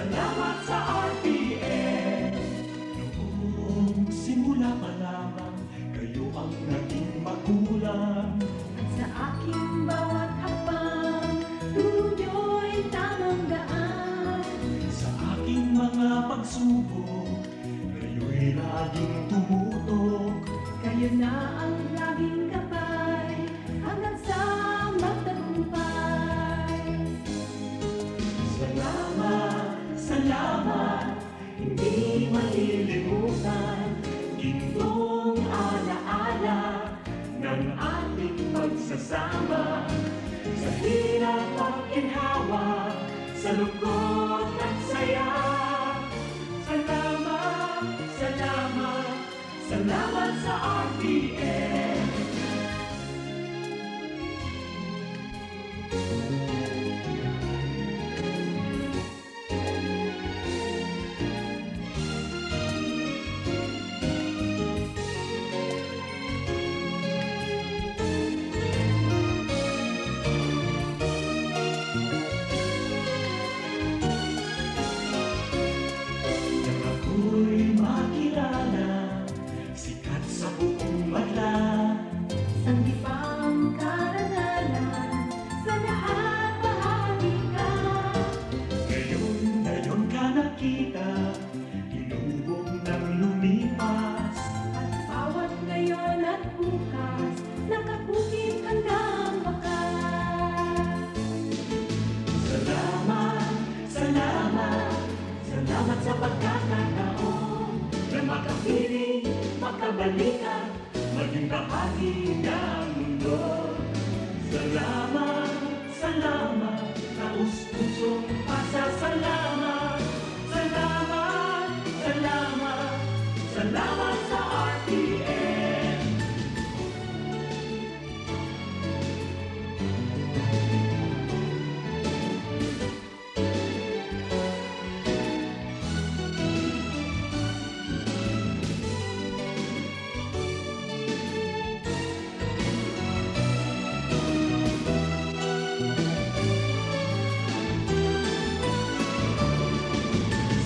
Salamat sa RPN. Noong simula pa lamang, kayo ang naging magulang. At sa aking bawat hakbang, turo nyo'y tamang daan. Sa aking mga pagsubok, kayo'y laging tumutok. Kayo na ang laging gabay, hanggang sa magtagumpay. Salamat, salamat, hindi malilimutan. Gintong alaala ng ating pagsasama. Sa hirap at ginhawa, sa lungkot at saya. Salamat, salamat, salamat sa RPN. Nang ako'y makilala, sikat sa buong madla. Sanggipang karangalan, sa lahat bahagi ka. Ngayon ka nakita, inubog ng lumipas. At bawat ngayon at bukas, nakabukit hanggang wakas. Salamat, salamat, salamat sa pagkakataon na makapiling, makabalikan, maging bahagi ng mundo. Salamat, salamat, taus-pusong pasasalamat. Salamat, salamat, salamat sa RPN.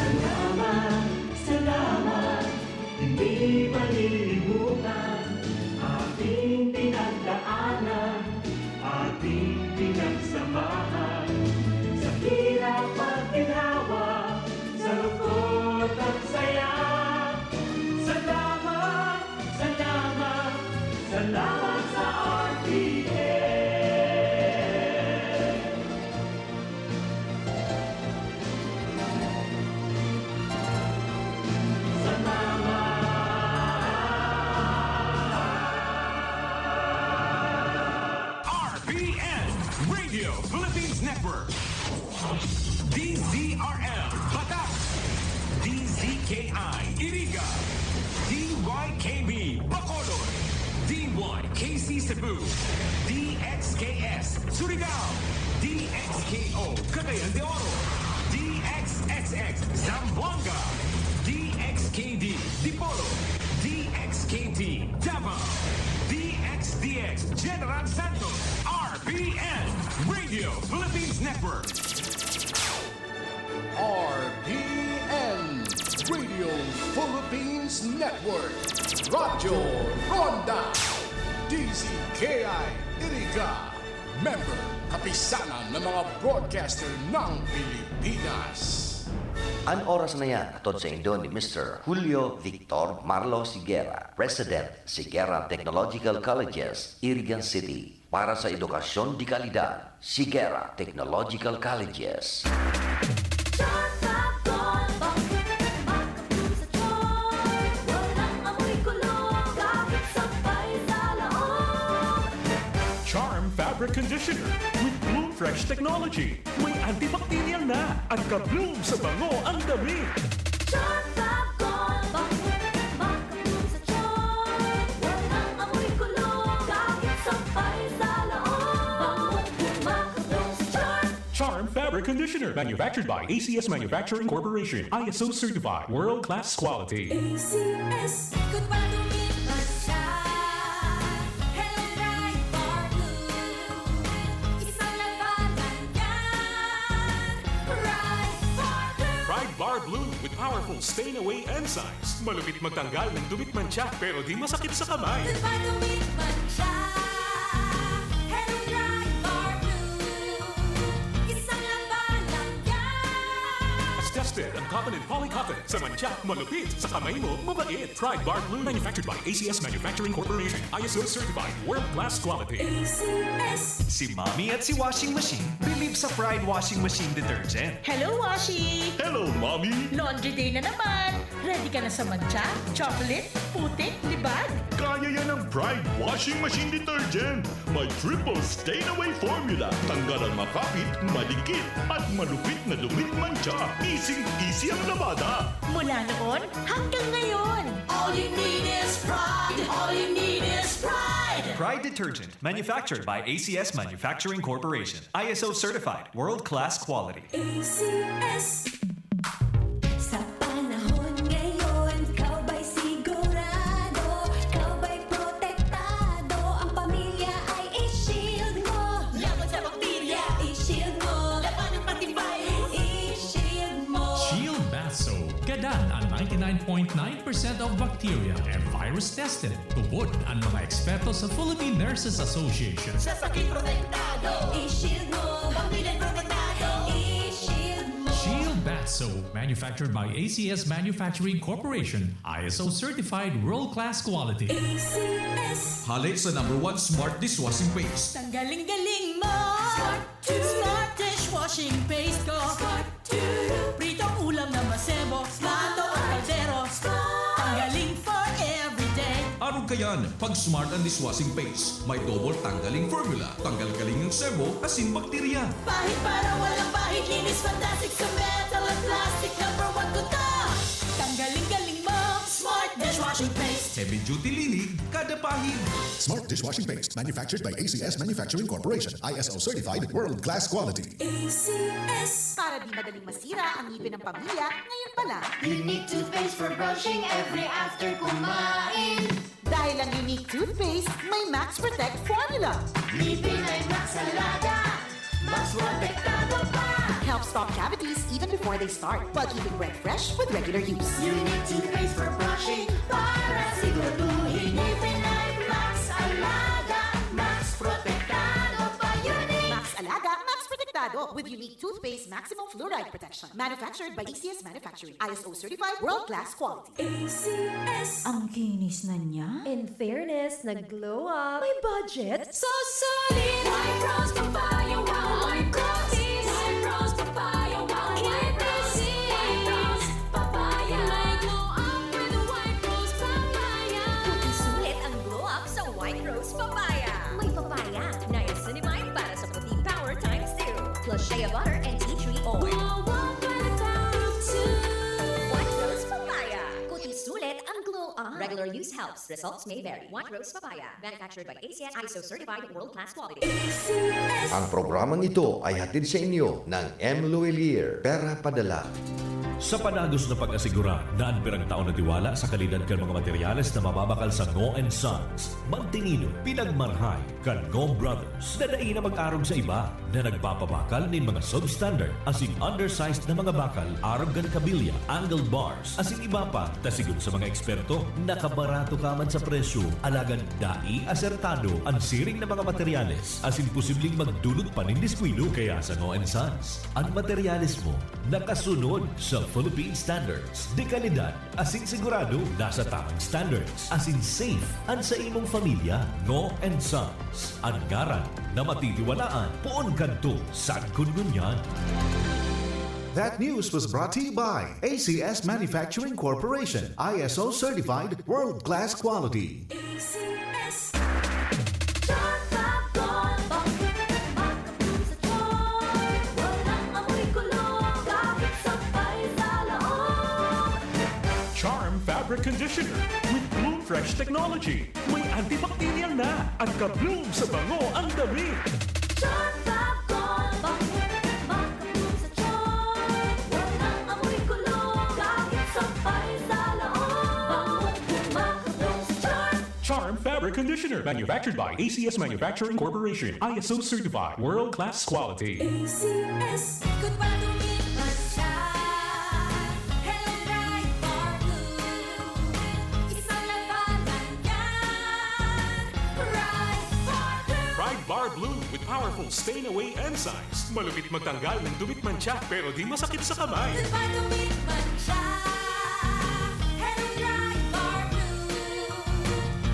Salamat, salamat, hindi malilimutan. Ating pinagdaanan, ating pinagsamahan. Sa hirap at ginhawa, sa lungkot at saya. Salamat, salamat, salamat sa RPN. RPN Radio Philippines Network, DZRL Batak, DZKI Iriga, DYKB Bacolod, DYKC Cebu, DXKS Surigao, DXKO Cagayan de Oro, DXSX Zamboanga, DXKD Dipolo, DXKT Davao, DXDX General Santos, RPN Radio Philippines Network. RPN Radio Philippines Network, Radyo Ronda, DZKI Iriga, member kapisanan ng mga broadcaster ng Pilipinas. Ang oras na yan, atod sa Indo ni Mr. Julio Victor Marlo Siguera, President, Siguera Technological Colleges, Irigan City. Para sa edukasyon di kalidad, Siguera Technological Colleges. Charm Fabric Conditioner with Bloom Fresh Technology. May antibacterial na at ka-bloom sa bango ang damit. Charm Fabric Conditioner, manufactured by ACS Manufacturing Corporation, ISO certified, world-class quality. ACS, good pa lumipas siya. Hello, bright for blue. Isang labanan yan. Right for blue. powerful stain-away enzymes. Malupit magtanggal ng dumit mancha pero di masakit sa kamay. Goodbye dumit mancha. Hello dry bar blue. Isang laban lang yan. As tested ang cotton and polycotton. Sa mancha, malupit. Sa kamay mo, mabait. Tried Bar Blue. Manufactured by ACS Manufacturing Corporation. ISO certified. World-class quality. ACS. Si Mommy at si Washing Machine believe sa Pride Washing Machine Detergent. Hello, Washi! Hello, Mommy! Laundry day na naman! Ready ka na sa mancha, chocolate, putik, libag? Kaya yan ang Pride Washing Machine Detergent. May triple stain-away formula. Tanggal ang makapit, madikit, at malupit na dumit mancha. Easy ang labada. Mula noon hanggang ngayon! All you need is pride. All you need is pride. Pride Detergent, manufactured by ACS Manufacturing Corporation. ISO certified, world-class quality. ACS. Sa panahon ngayon, ikaw ba'y sigurado? Ikaw ba'y protektado? Ang pamilya ay i-shield mo. Laban sa bakterya, i-shield mo. Laban ng patibay, i-shield mo. Shield Bath Soap. Gadan ang 99.9% of bacteria and virus tested. Tubod ang mga eksperto sa Philippine Nurses Association. Sa sakit protektado, i-shield mo. Pamilya protektado, i-shield mo. Shield Bath Soap, manufactured by ACS Manufacturing Corporation. ISO certified world-class quality. ACS. Halik sa #1 Smart Dishwashing Paste. Ang galing-galing mo! Smart to. Smart dishwashing paste ko! Smart to. Pritong ulam na masebo, plato at kaldero. Ang galing for everyday. Araw kayan, pag Smart ang Dishwashing Paste, may double tanggaling formula. Tanggal-galing ng sebo, asin bakterya. Pahit para walang pahit, linis fantastic sa metal at plastic. #1 ko to! Ang galing-galing mo! Smart dishwashing paste! Heavy duty linig, kada pahid. Smart Dishwashing Paste, manufactured by ACS Manufacturing Corporation. ISO certified, world-class quality. ACS. Para di madaling masira ang ngipin ng pamilya, ngayon pa lang. Unique toothpaste for brushing every after kumain. Dahil ang unique toothpaste, may Max Protect formula. Ngipin ay Max Alaga, mas protektado pa. Helps stop cavities even before they start, while keeping breath fresh with regular use. Unique toothpaste for brushing para siguraduhin. Ngipin ay Max Alaga, mas protektado pa. Unique. Max Alaga, Max Protectado with unique toothpaste maximum fluoride protection. Manufactured by ACS Manufacturing. ISO certified world-class quality. ACS. Ang kinis na niya. In fairness, nag-glow up. May budget. So solid. White Rose Papaya, wow. White Roses. White Rose Papaya, wow. White Roses. White Rose Papaya. May glow up with the White Rose Papaya. Sulit ang glow up sa White Rose Papaya. May papaya, niacinamide para sa puting power times 2. Plus shea butter and tea tree oil. Wow, wow, by the power of 2. White Rose Papaya. Kuti sulit ang glow up. Regular use helps. Results may vary. White Rose Papaya. Manufactured by ACS ISO certified world-class quality. ACS. Ang programang ito ay hatid sa inyo ng M. Luelier, Pera Padala. Sa panagos na pag-asigura, daan pirang taon na tiwala sa kalidad kan mga materyales na mababakal sa Ngo & Sons. Mantinino, pinagmarhay, kan Ngo Brothers. Dadain na mag-arog sa iba na nagpapabakal ng mga substandard as in undersized na mga bakal, arog gan kabilya, angled bars, as in iba pa, tasigon sa mga eksperto, nakabarato ka man sa presyo, alagan dai asertado ang siring na mga materyales, as in posibleng magdulot pa ng diskwido. Kaya sa Ngo & Sons, ang materyales mo nakasunod sa Philippine standards. De kalidad, asin sigurado, nasa tamang standards. Asin safe, ang sa imong pamilya. Ngo & Sons. Ang ngaran na matitiwalaan. Poon kanto, sad kungunyan. That news was brought to you by ACS Manufacturing Corporation. ISO certified, world-class quality. ACS. Chakapon, makapun sa choy. Walang amoy kulong, kahit sabay sa loob. Charm Fabric Conditioner with Bloom Fresh Technology. May antibacterial na at ka-bloom sa bango ang damit. Chakapon, makapun sa choy. Walang amoy kulong, kahit sabay sa loob. Makapun sa choy. Charm Fabric Conditioner, manufactured by ACS Manufacturing Corporation. ISO certified, world-class quality. ACS. Goodbye to me, Baracina. Hello, powerful stain-away enzymes. Malupit magtanggal ng dumit mancha pero di masakit sa kamay. Dumit man siya. Hello, dry bar blue.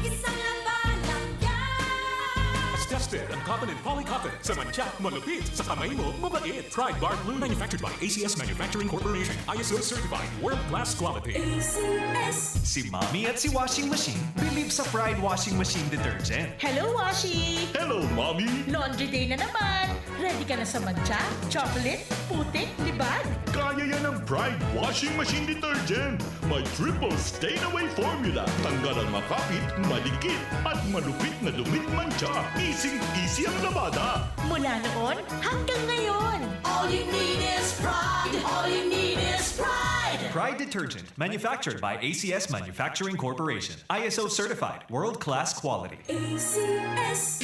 Isang laban lang yan. As tested ang cotton and polycotton. Sa mancha, malupit. Sa kamay mo, mabait. Pride Bar Blue, manufactured by ACS Manufacturing Corporation. ISO certified, world-class quality. ACS. Si Mommy at si Washing Machine believe sa Pride Washing Machine Detergent. Hello, Washi! Hello, Mommy! Laundry day na naman! Ready ka na sa mancha, chocolate, putik, libag? Kaya yan ang Pride Washing Machine Detergent. May triple stain-away formula. Tanggal ang makapit, malikit, at malupit na dumit mancha. Easy ang labada. Mula noon hanggang ngayon! All you need is pride. All you need is pride. Pride Detergent, manufactured by ACS Manufacturing Corporation. ISO certified, world-class quality. ACS.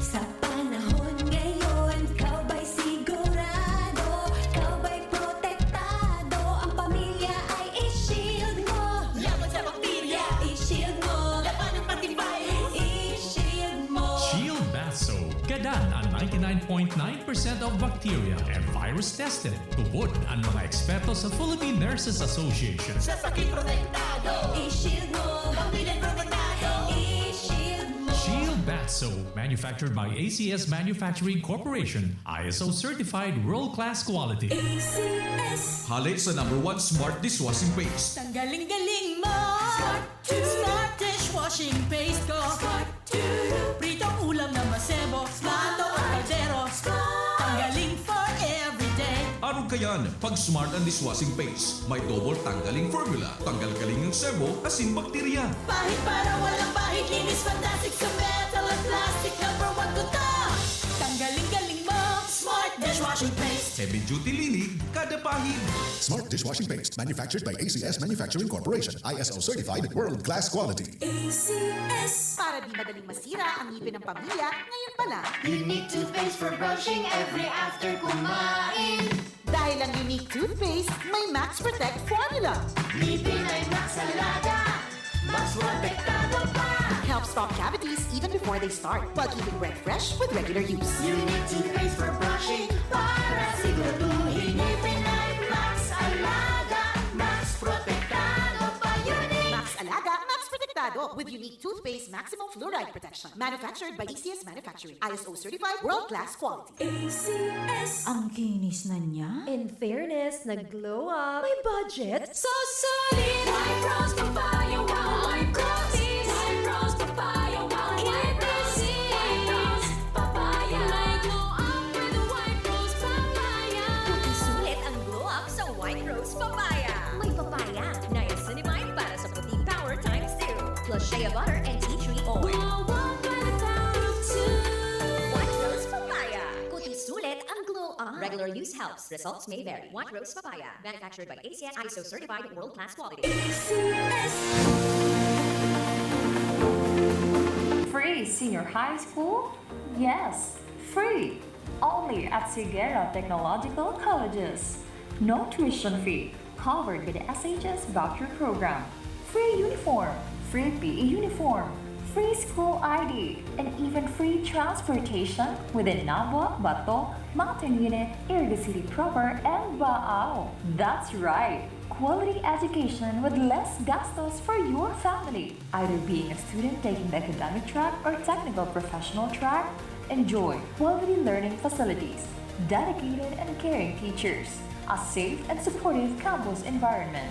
Sa panahon ngayon, ikaw ba'y sigurado? Ikaw ba'y protektado? Ang pamilya ay i-shield mo. Laban sa bakterya, i-shield mo. Laban ng patibay, i-shield mo. Shield Bath Soap. Gadan ang 99.9% of bacteria and virus tested. Tubod ang mga eksperto sa Philippine Nurses Association. Sa sakit protektado, i-shield mo. Pamilya protektado, i-shield mo. Shield Bath Soap, manufactured by ACS Manufacturing Corporation. ISO certified world-class quality. ACS. Halik sa #1 Smart Dishwashing Paste. Tanggaling-galing mo. Smart dishwashing paste ko. Pritong ulam na masebo. Plato at kaldero. Tanggaling for everyday. Ano kayan? Pag Smart ang Dishwashing Paste, may double tanggaling formula. Tanggal-galing ng sebo, asin bakterya. Pahit para walang pahit. Linis fantastic sa metal at plastic. #1 ko to. Tanggaling-galing mo. Smart dishwashing paste. Heavy duty linig, kada pahid. Smart Dishwashing Paste, manufactured by ACS Manufacturing Corporation. ISO certified, world-class quality. ACS. Para di madaling masira ang ngipin ng pamilya, ngayon pa lang. Unique toothpaste for brushing every after kumain. Dahil ang unique toothpaste, may Max Protect formula. Ngipin ay Max Alaga. Mas protektado pa. Helps stop cavities even before they start, while keeping breath fresh with regular use. Unique toothpaste for brushing. Para siguraduhin ngipin ay Max Alaga. Max protektado pa. Unique. Max Alaga, Max Protectado with unique toothpaste maximum fluoride protection. Manufactured by ACS Manufacturing. ISO certified, world-class quality. ACS. Ang kinis na niya. In fairness, nag-glow up. May budget. So solid. White Rose Papaya, wow, white roses. White Rose Papaya, wow, white roses. White Rose Papaya. May glow up with White Rose Papaya. Sulit ang glow up sa White Rose Papaya. May papaya, niacinamide para sa puting power times 2. Plus shea butter and tea tree oil. Glow up by the power of 2. White Rose Papaya. Kuti sulit ang glow up. Regular use helps. Results may vary. White Rose Papaya. Manufactured by ACS ISO certified world-class quality. ACS. Free senior high school? Yes, free. Only at Sigera Technological Colleges. No tuition fee. Covered by the SHS voucher program. Free uniform. Free PE uniform. Free school ID. And even free transportation within Nabwa, Bato, Mountain Unit, Iriga City proper, and Baao. That's right. Quality education with less gastos for your family. Either being a student taking the academic track or technical professional track, enjoy quality learning facilities, dedicated and caring teachers, a safe and supportive campus environment.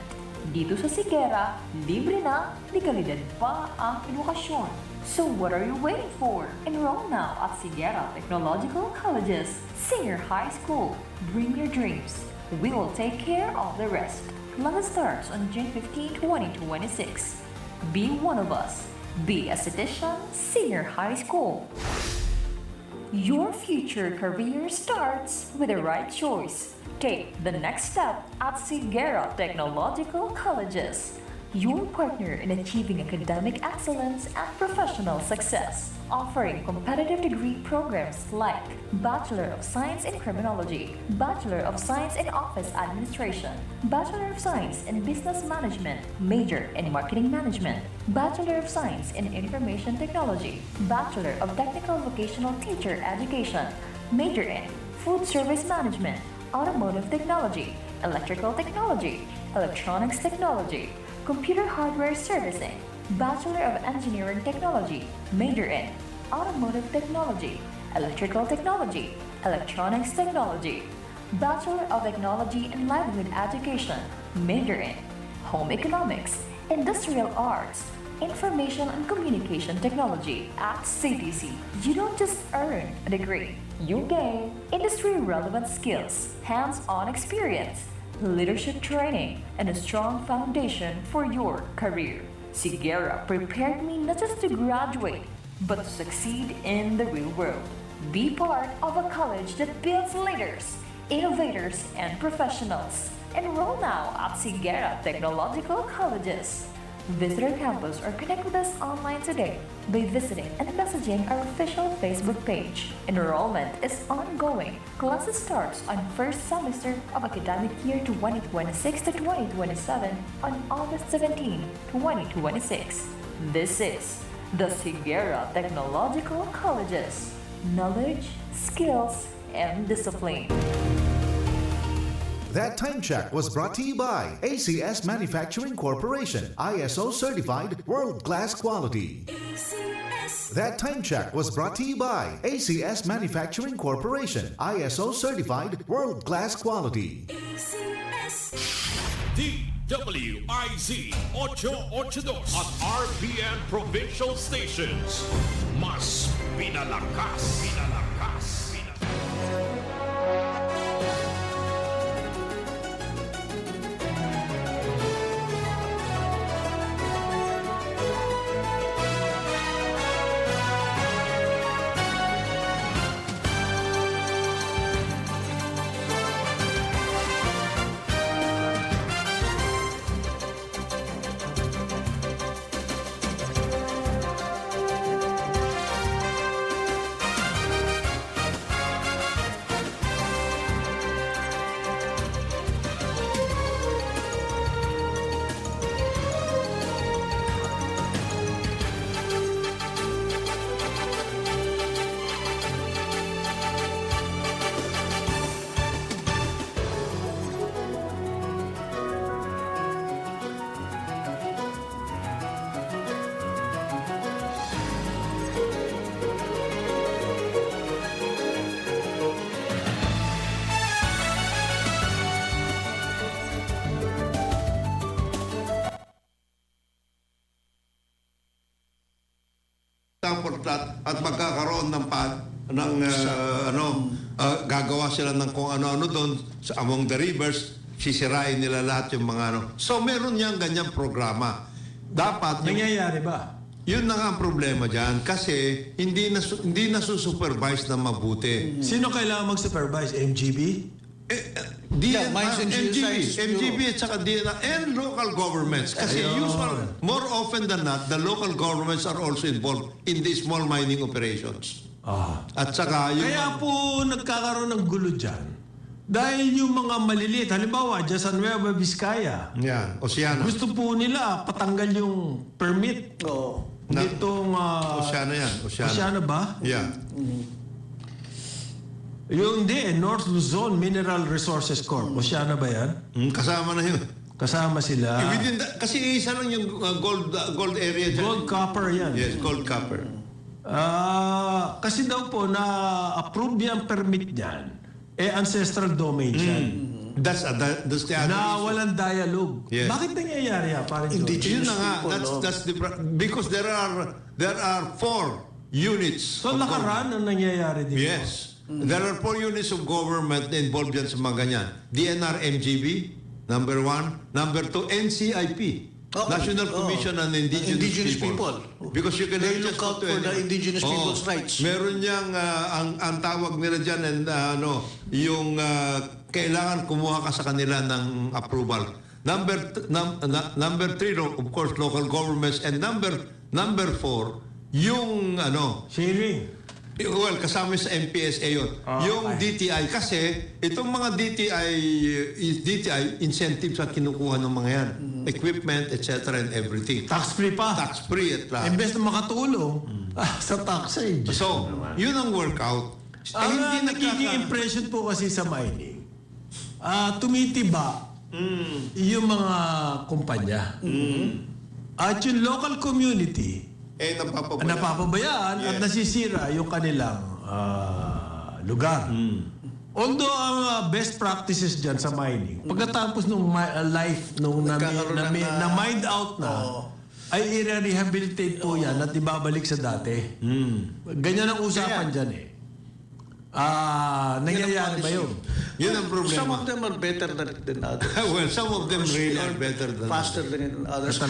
Dito sa Sigera, libre na, di kalidad pa ang edukasyon. So what are you waiting for? Enroll now at Sigera Technological Colleges Senior High School. Bring your dreams. We will take care of the rest. Class starts on June 15, 2026. Be one of us. Be a citizen Senior High School. Your future career starts with the right choice. Take the next step at Sigera Technological Colleges. your partner in achieving academic excellence and professional success. Offering competitive degree programs like Bachelor of Science in Criminology, Bachelor of Science in Office Administration, Bachelor of Science in Business Management, Major in Marketing Management, Bachelor of Science in Information Technology, Bachelor of Technical Vocational Teacher Education, Major in Food Service Management, Automotive Technology, Electrical Technology, Electronics Technology, Computer Hardware Servicing, Bachelor of Engineering Technology, Major in Automotive Technology, Electrical Technology, Electronics Technology, Bachelor of Technology in Livelihood Education, Major in Home Economics, Industrial Arts, Information and Communication Technology at CTC. You don't just earn a degree, you gain industry-relevant skills, hands-on experience, leadership training, and a strong foundation for your career. Sigera prepared me not just to graduate, but to succeed in the real world. Be part of a college that builds leaders, innovators, and professionals. Enroll now at Sigera Technological Colleges. Visit our campus or connect with us online today by visiting and messaging our official Facebook page. Enrollment is ongoing. Classes starts on first semester of academic year 2026 to 2027 on August 17, 2026. This is the Sigera Technological Colleges. Knowledge, skills, and discipline. That time check was brought to you by ACS Manufacturing Corporation, ISO certified world-class quality. That time check was brought to you by ACS Manufacturing Corporation, ISO certified world-class quality. DWIZ 882 at RPN Provincial Stations. Mas pinalakas. At magkakaroon ng gagawa sila ng kung ano-ano doon sa among the rivers, sisirain nila lahat yung mga ano. So meron niyang ganyang programa. Dapat nangyayari ba? Yun na nga ang problema diyan kasi hindi na supervise na mabuti. Sino kailangan mag-supervise? MGB? MGB at saka DNR and local governments. Kasi more often than not, the local governments are also involved in the small mining operations. At saka Kaya po nagkakaroon ng gulo dyan. Dahil yung mga maliliit, halimbawa, dyan sa Nueva Vizcaya, Oceana. Gusto po nila patanggal yung permit. Nitong... Oceana yan. Oceana ba? Yeah. Yung North Luzon Mineral Resources Corp. Oceana ba yan? Kasama na yun. Kasama sila. Kasi isa lang yung gold area dyan. Gold copper yan. Yes, gold copper. Kasi daw po na-approve yung permit niyan, ancestral domain yan. That's the na walang dialogue. Yes. Bakit nangyayari yan? Parang indigenous people. That's because there are 4 units. So nakaraan ang nangyayari dito? Yes. There are 4 units of government na involved yan sa mga ganyan. DNR MGB, number 1. Number 2, NCIP. National Commission on Indigenous People. Because you can look out for the indigenous people's rights. Meron niyang, ang tawag nila dyan, yung kailangan kumuha ka sa kanila ng approval. Number 3, of course, local governments. And number 4, yung sharing. Well, kasama sa MPSA yun. Yung DTI. Kasi, itong mga DTI incentives ang kinukuha ng mga yan. Equipment, etc. and everything. Tax-free pa. Tax-free at last. Imbes na makatulong sa taxage. So, yun ang workout. Ang nagiging impression po kasi sa mining, tumitiba yung mga kumpanya. At yung local community, napapabayaan at nasisira yung kanilang lugar. Although ang best practices dyan sa mining, pagkatapos nung life nung na-mined out na, ay i-rehabilitate po yan at ibabalik sa dati. Ganyan ang usapan dyan eh. Nangyayari ba yun? Yun ang problema. Some of them are better than others. Well, some of them really are better than faster than others.